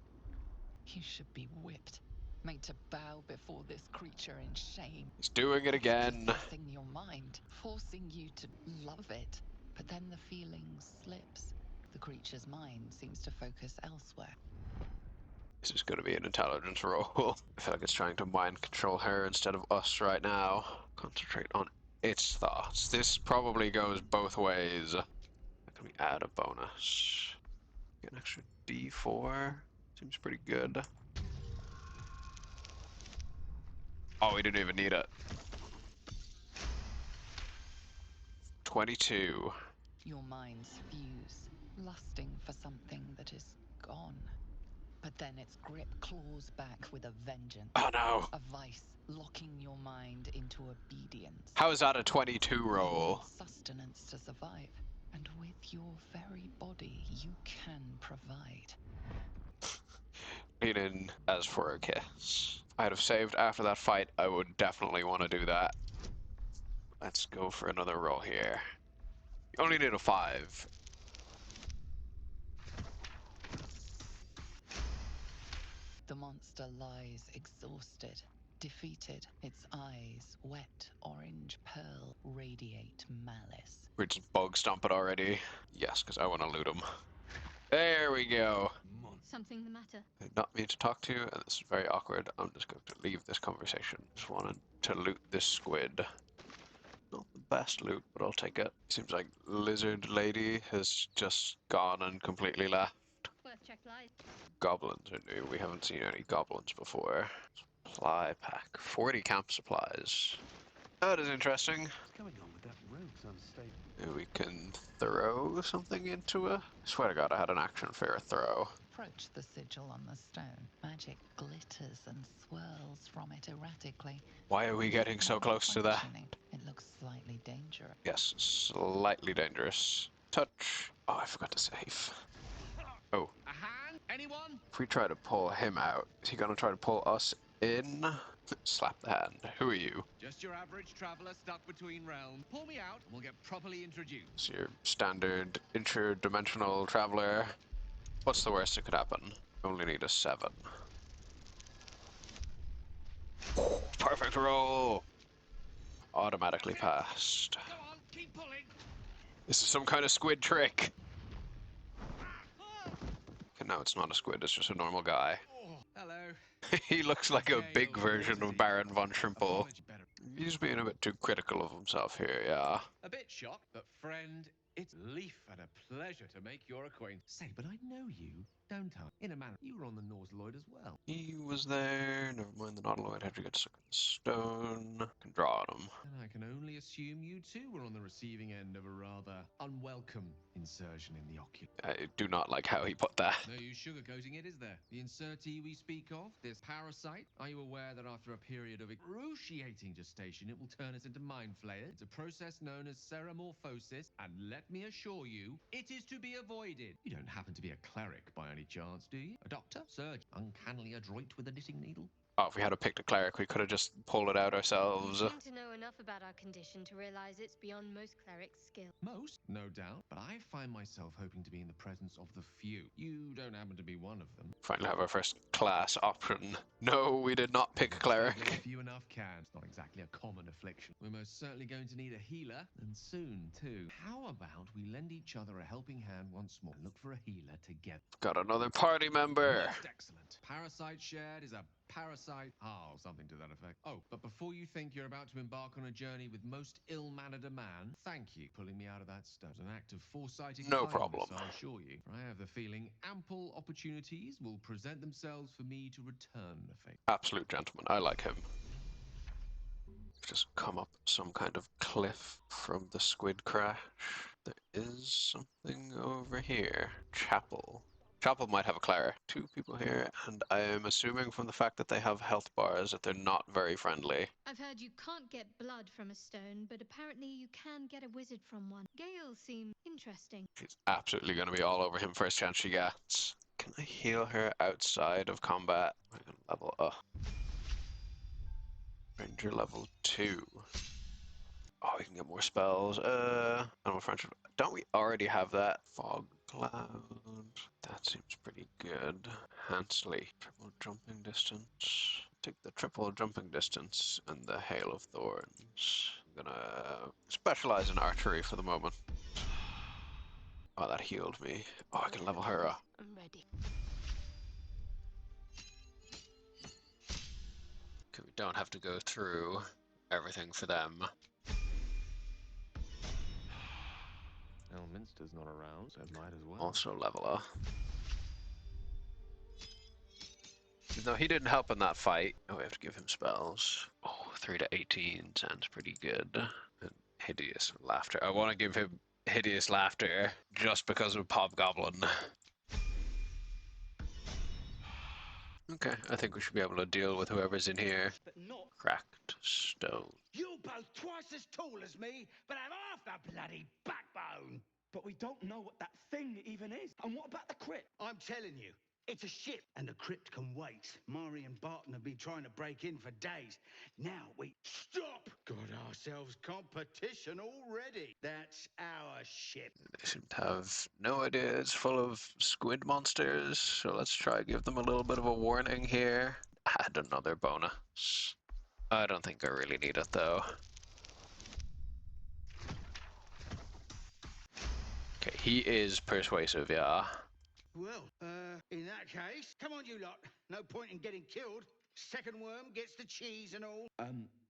Speaker 3: You should be whipped, made to bow before this creature in shame.
Speaker 1: He's doing it again.
Speaker 3: Possessing your mind, forcing you to love it. But then the feeling slips. The creature's mind seems to focus elsewhere.
Speaker 1: This is going to be an intelligence roll. I feel like it's trying to mind control her instead of us right now. Concentrate on its thoughts. This probably goes both ways. Can we add a bonus? Get an extra D4. Seems pretty good. Oh, we didn't even need it. 22.
Speaker 3: Your minds fuse, lusting for something that is gone. But then its grip claws back with a vengeance.
Speaker 1: Oh no.
Speaker 3: A vice, locking your mind into obedience.
Speaker 1: How is that a 22 roll?
Speaker 3: Sustenance to survive. And with your very body, you can provide.
Speaker 1: Lean in as for a kiss. If I'd have saved after that fight, I would definitely want to do that. Let's go for another roll here. You only need a 5.
Speaker 3: The monster lies exhausted, defeated. Its eyes, wet orange pearl, radiate malice.
Speaker 1: We just bug stomp it already. Yes, because I want to loot him. There we go.
Speaker 7: Something the matter?
Speaker 1: I did not mean to talk to you, and this is very awkward. I'm just going to leave this conversation. Just wanted to loot this squid. Not the best loot, but I'll take it. Seems like Lizard Lady has just gone and completely left.
Speaker 7: Worth check lies.
Speaker 1: Goblins are new. We haven't seen any goblins before. Supply pack. 40 camp supplies. That is interesting.
Speaker 8: What's going on with that rope's unstable?
Speaker 1: Maybe we can throw something into it. I swear to God, I had an action for a throw.
Speaker 3: Approach the sigil on the stone. Magic glitters and swirls from it erratically.
Speaker 1: Why are we getting so close to that?
Speaker 3: It looks slightly dangerous.
Speaker 1: Yes, slightly dangerous. Touch. Oh, I forgot to save. Oh.
Speaker 4: A hand? Anyone?
Speaker 1: If we try to pull him out, is he gonna try to pull us in? Slap the hand. Who are you?
Speaker 4: Just your average traveler stuck between realms. Pull me out, and we'll get properly introduced.
Speaker 1: So your standard interdimensional traveler. What's the worst that could happen? Only need a 7. Perfect roll! Automatically passed.
Speaker 4: Go on, keep pulling.
Speaker 1: This is some kind of squid trick. Okay, no, it's not a squid, it's just a normal guy.
Speaker 4: Oh, hello.
Speaker 1: He looks like a big
Speaker 4: Okay,
Speaker 1: version of Baron von Trimple.
Speaker 4: Apology better.
Speaker 1: He's being a bit too critical of himself here, yeah.
Speaker 4: A bit shocked, but friend, it's Leaf and a pleasure to make your acquaintance. Say, but I know you, don't I? In a manner, you were on the Norse Lloyd as well.
Speaker 1: He was there, never mind the Nautiloid had to get stuck in the stone. Can draw on him.
Speaker 4: And I can only assume you too were on the receiving end of a rather unwelcome insertion in the ocular.
Speaker 1: I do not like how he put that.
Speaker 4: No use sugarcoating it, is there? The insertee we speak of, this parasite, are you aware that after a period of excruciating gestation, it will turn us into mind flayers? It's a process known as ceramorphosis, and let me assure you, it is to be avoided. You don't happen to be a cleric by any chance, do you? A doctor? Surgeon? Uncannily adroit with a knitting needle?
Speaker 1: Oh, if we had picked a cleric, we could have just pulled it out ourselves.
Speaker 7: You seem to know enough about our condition to realize it's beyond most clerics' skill.
Speaker 4: Most, no doubt, but I find myself hoping to be in the presence of the few. You don't happen to be one of them.
Speaker 1: Finally have our first class option. No, we did not pick a cleric.
Speaker 4: Few enough can. It's not exactly a common affliction. We're most certainly going to need a healer, and soon, too. How about we lend each other a helping hand once more and look for a healer together?
Speaker 1: Got another party member.
Speaker 4: Most excellent. Parasite shared is a parasite. Oh, something to that effect. Oh, but before you think you're about to embark on a journey with most ill-mannered a man, thank you for pulling me out of that stone. It's an act of foresighted
Speaker 1: No
Speaker 4: kindness,
Speaker 1: problem.
Speaker 4: I assure you. I have the feeling ample opportunities will present themselves for me to return the favor.
Speaker 1: Absolute gentleman. I like him. Just come up some kind of cliff from the squid crash. There is something over here. Chapel. Chapel might have a cleric. 2 people here, and I am assuming from the fact that they have health bars that they're not very friendly.
Speaker 7: I've heard you can't get blood from a stone, but apparently you can get a wizard from one. Gale seemed interesting.
Speaker 1: She's absolutely going to be all over him first chance she gets. Can I heal her outside of combat? I'm going to level up. Ranger level 2. Oh, we can get more spells. Animal friendship. Don't we already have that? Fog cloud. That seems pretty good. Hansley. Triple jumping distance. Take the triple jumping distance and the hail of thorns. I'm gonna specialize in archery for the moment. Oh, that healed me. Oh, I can level her up.
Speaker 7: I'm ready.
Speaker 1: Okay, we don't have to go through everything for them.
Speaker 4: Elminster's not around, so might as well.
Speaker 1: Also level up. Even though he didn't help in that fight. Oh, we have to give him spells. Oh, 3 to 18 sounds pretty good. And hideous laughter. I want to give him hideous laughter just because of Hobgoblin. Okay, I think we should be able to deal with whoever's in here.
Speaker 9: But not.
Speaker 1: Cracked stone.
Speaker 9: You're both twice as tall as me, but have half the bloody backbone. But we don't know what that thing even is. And what about the crypt? I'm telling you, it's a ship, and the crypt can wait. Mari and Barton have been trying to break in for days. Now we stop. Got ourselves competition already. That's our ship.
Speaker 1: They seem to have no idea it's full of squid monsters, so let's try to give them a little bit of a warning here. Add another bonus. I don't think I really need it though. Okay, he is persuasive, yeah.
Speaker 9: Well, in that case, come on, you lot. No point in getting killed. Second worm gets the cheese and all.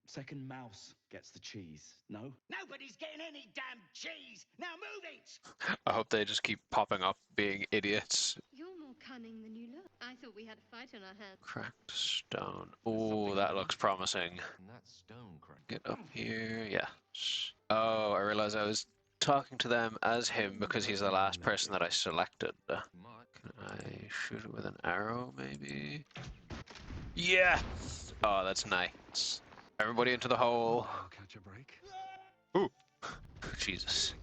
Speaker 10: Second mouse gets the cheese. No?
Speaker 9: Nobody's getting any damn cheese. Now move it.
Speaker 1: I hope they just keep popping up being idiots.
Speaker 7: You're more cunning than you look. I thought we had a fight on our hands.
Speaker 1: Cracked stone. Ooh, that looks promising.
Speaker 4: And that stone crack.
Speaker 1: Get up here, yes. Oh, I realized I was talking to them as him because he's the last person that I selected. Can I shoot it with an arrow, maybe? Yeah! Oh, that's nice. Everybody into the hole.
Speaker 8: I'll catch a break.
Speaker 1: Ooh. Jesus.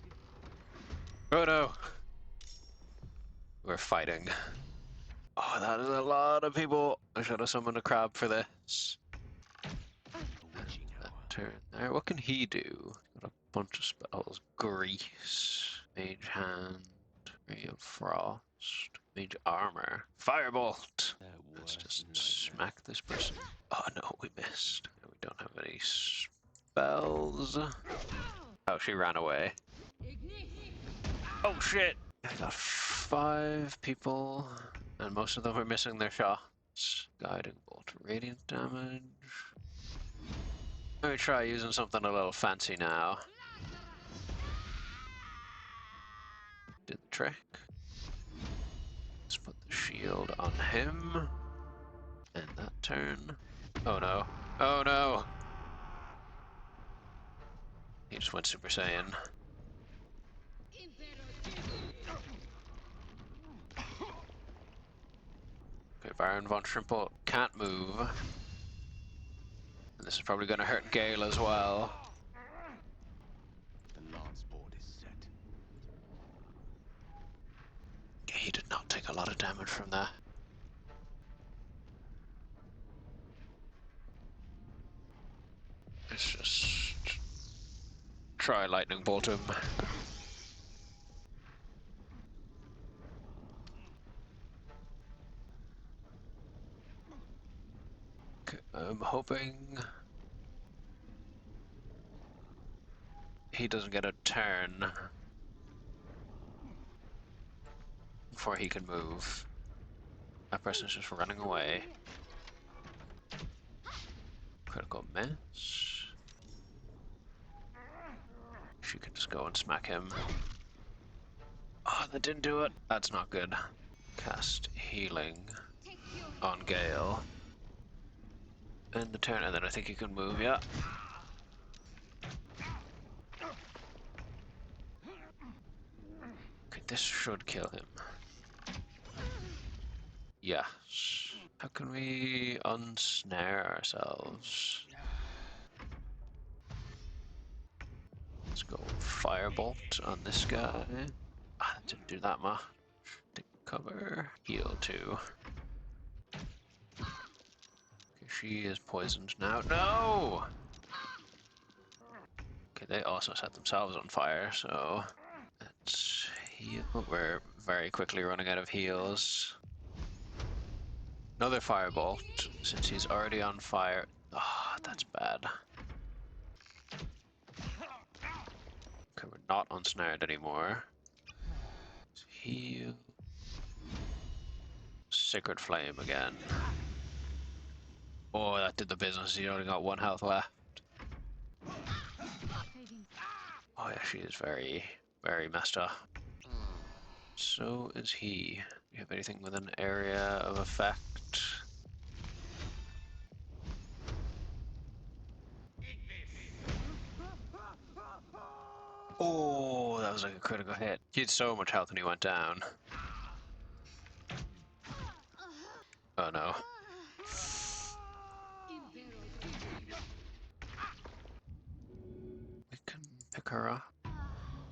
Speaker 1: Oh no. We're fighting. Oh, that is a lot of people. I should have summoned a crab for this. That turn there. What can he do? Got a bunch of spells. Grease. Mage hand. Ray of Frost. Mage armor. Firebolt. Let's just smack this person. Oh no, we missed. We don't have any spells. Oh, she ran away. Oh shit! I got 5 people, and most of them are missing their shots. Guiding bolt, radiant damage. Let me try using something a little fancy now. Did the trick. Let's put the shield on him. And that turn. Oh no. Oh no! He just went Super Saiyan. Baron von Trimple can't move. And this is probably going to hurt Gale as well.
Speaker 8: The lance board is set.
Speaker 1: He did not take a lot of damage from that. Let's just try lightning bolt him. Okay, I'm hoping he doesn't get a turn before he can move. That person's just running away. Critical miss. She could just go and smack him. Oh, that didn't do it. That's not good. Cast healing on Gale. End the turn, and then I think he can move, yeah. Okay, this should kill him. Yes. How can we unsnare ourselves? Let's go firebolt on this guy. Ah, that didn't do that much. Take cover. Heal too. Okay, she is poisoned now. No! Okay, they also set themselves on fire, so let's heal. We're very quickly running out of heals. Another firebolt, since he's already on fire. Ah, oh, that's bad. Okay, we're not unsnared anymore. Let's heal. Sacred Flame again. Oh, that did the business. He only got 1 health left. Oh yeah, she is very, very messed up. So is he. Do you have anything with an area of effect? Oh, that was like a critical hit. He had so much health when he went down. Oh no. We can pick her up.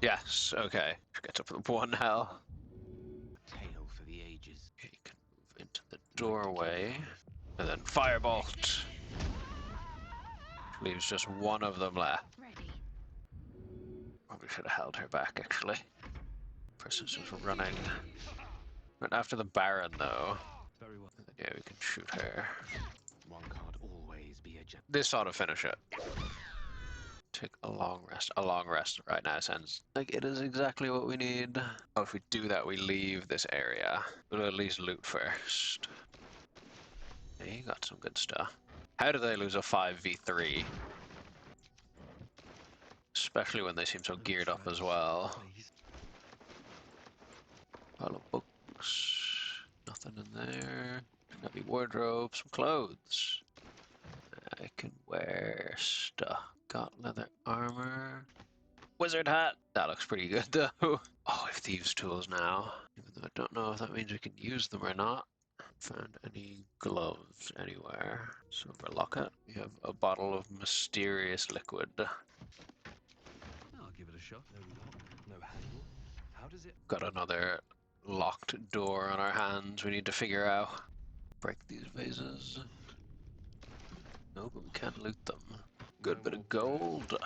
Speaker 1: Yes, okay. She gets up with 1 health.
Speaker 8: Tale for the ages.
Speaker 1: Okay, you can move into the doorway. And then firebolt. Leaves just 1 of them left. Probably should have held her back, actually. Person's just running. But after the Baron, though.
Speaker 8: Very well.
Speaker 1: Yeah, we can shoot her.
Speaker 8: One can't always be a
Speaker 1: This ought to finish it. Take a long rest. A long rest right now sounds like it is exactly what we need. Oh, if we do that, we leave this area. We'll at least loot first. Yeah, you got some good stuff. How do they lose a 5v3? Especially when they seem so geared up as well. Pile of books. Nothing in there. Heavy wardrobe, some clothes. I can wear stuff. Got leather armor. Wizard hat. That looks pretty good though. Oh, I have thieves' tools now. Even though I don't know if that means we can use them or not. Found any gloves anywhere. Silver locket. We have a bottle of mysterious liquid.
Speaker 8: I'll give it a shot. No lock, no handle. How does it...
Speaker 1: Got another locked door on our hands we need to figure out. Break these vases. No, but we can't loot them. Good bit of gold.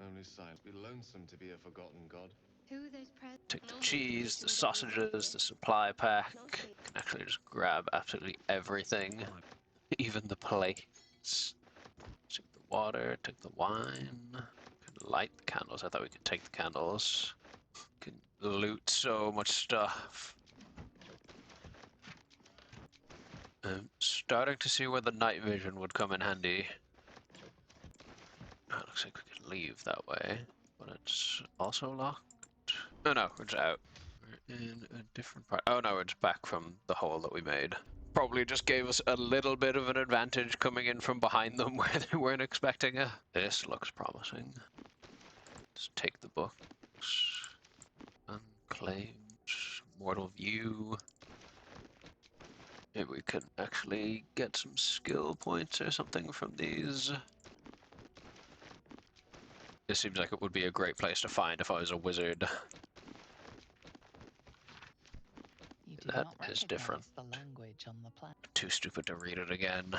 Speaker 4: Only sight. Be lonesome to be a forgotten god.
Speaker 7: Who are those pres?
Speaker 1: Take the cheese, the sausages, the supply pack. Can actually just grab absolutely everything. Even the plates. Take the water, take the wine. Can light the candles. I thought we could take the candles. Can loot so much stuff. I'm starting to see where the night vision would come in handy. Oh, it looks like we can leave that way, but it's also locked. Oh no, we're just out. We're in a different part. Oh no, we're just back from the hole that we made. Probably just gave us a little bit of an advantage coming in from behind them where they weren't expecting it. This looks promising. Let's take the books. Unclaimed. Mortal View. Maybe we can actually get some skill points or something from these. This seems like it would be a great place to find if I was a wizard.
Speaker 3: You do
Speaker 1: That
Speaker 3: not
Speaker 1: is different.
Speaker 3: recognize the language on the planet.
Speaker 1: Too stupid to read it again.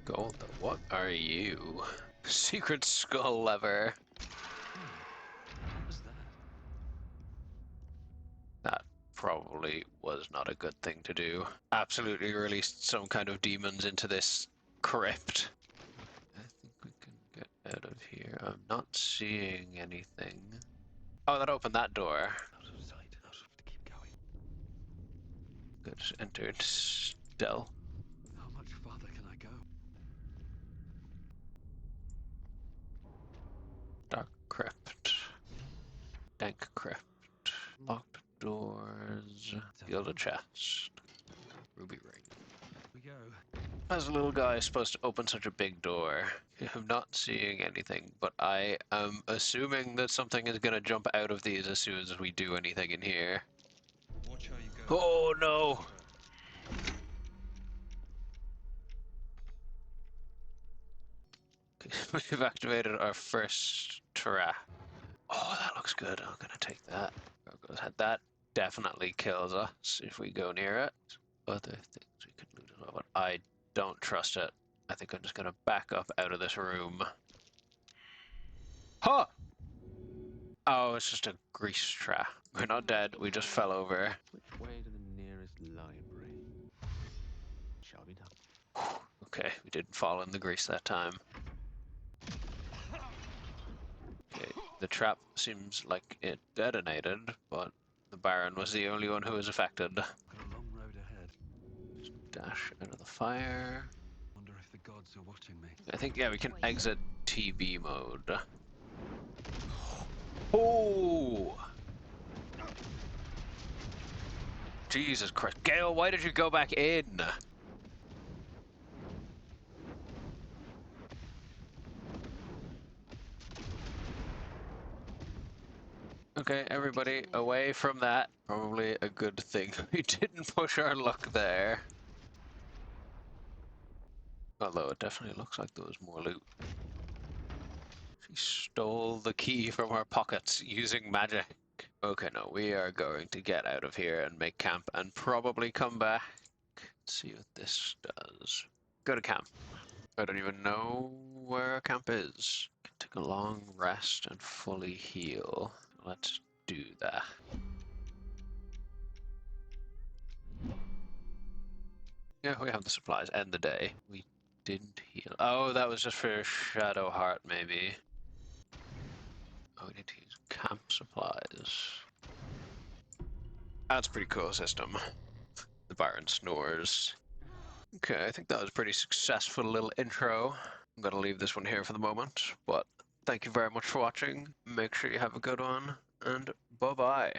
Speaker 1: Gold, what are you? Secret skull lever.
Speaker 8: What was that?
Speaker 1: That probably was not a good thing to do. Absolutely released some kind of demons into this crypt. I think we can get out of here. I'm not seeing anything. Oh, that opened that door.
Speaker 8: Out of sight. Out of to keep going.
Speaker 1: Good, entered stealth.
Speaker 8: How much farther can I go?
Speaker 1: Dark crypt. Dank crypt. Locked doors. Gilded chest. Ruby ring.
Speaker 8: We go.
Speaker 1: How's a little guy supposed to open such a big door? I'm not seeing anything, but I am assuming that something is gonna jump out of these as soon as we do anything in here.
Speaker 8: Watch how you go.
Speaker 1: Oh no! We've activated our first trap. Oh, that looks good. I'm gonna take that. That definitely kills us if we go near it. Other things we could loot as well, but I don't trust it. I think I'm just gonna back up out of this room. Huh! Oh, it's just a grease trap. We're not dead, we just fell over.
Speaker 8: Which way to the nearest library? Shall be done.
Speaker 1: Okay, we didn't fall in the grease that time. Okay, the trap seems like it detonated, but the Baron was the only one who was affected.
Speaker 8: Got a long road ahead.
Speaker 1: Dash out of the fire.
Speaker 8: Wonder if the gods are watching me.
Speaker 1: I think, yeah, we can exit TB mode. Oh! Jesus Christ. Gale, why did you go back in? Okay, everybody away from that. Probably a good thing we didn't push our luck there. Although it definitely looks like there was more loot. She stole the key from our pockets using magic. Okay, no, we are going to get out of here and make camp and probably come back. Let's see what this does. Go to camp. I don't even know where our camp is. Can take a long rest and fully heal. Let's do that. Yeah, we have the supplies. End the day. We didn't heal. Oh, that was just for Shadow Heart, maybe. Oh, we need to use camp supplies. That's a pretty cool system. The Baron snores. Okay, I think that was a pretty successful little intro. I'm gonna leave this one here for the moment, but thank you very much for watching. Make sure you have a good one, and bye-bye.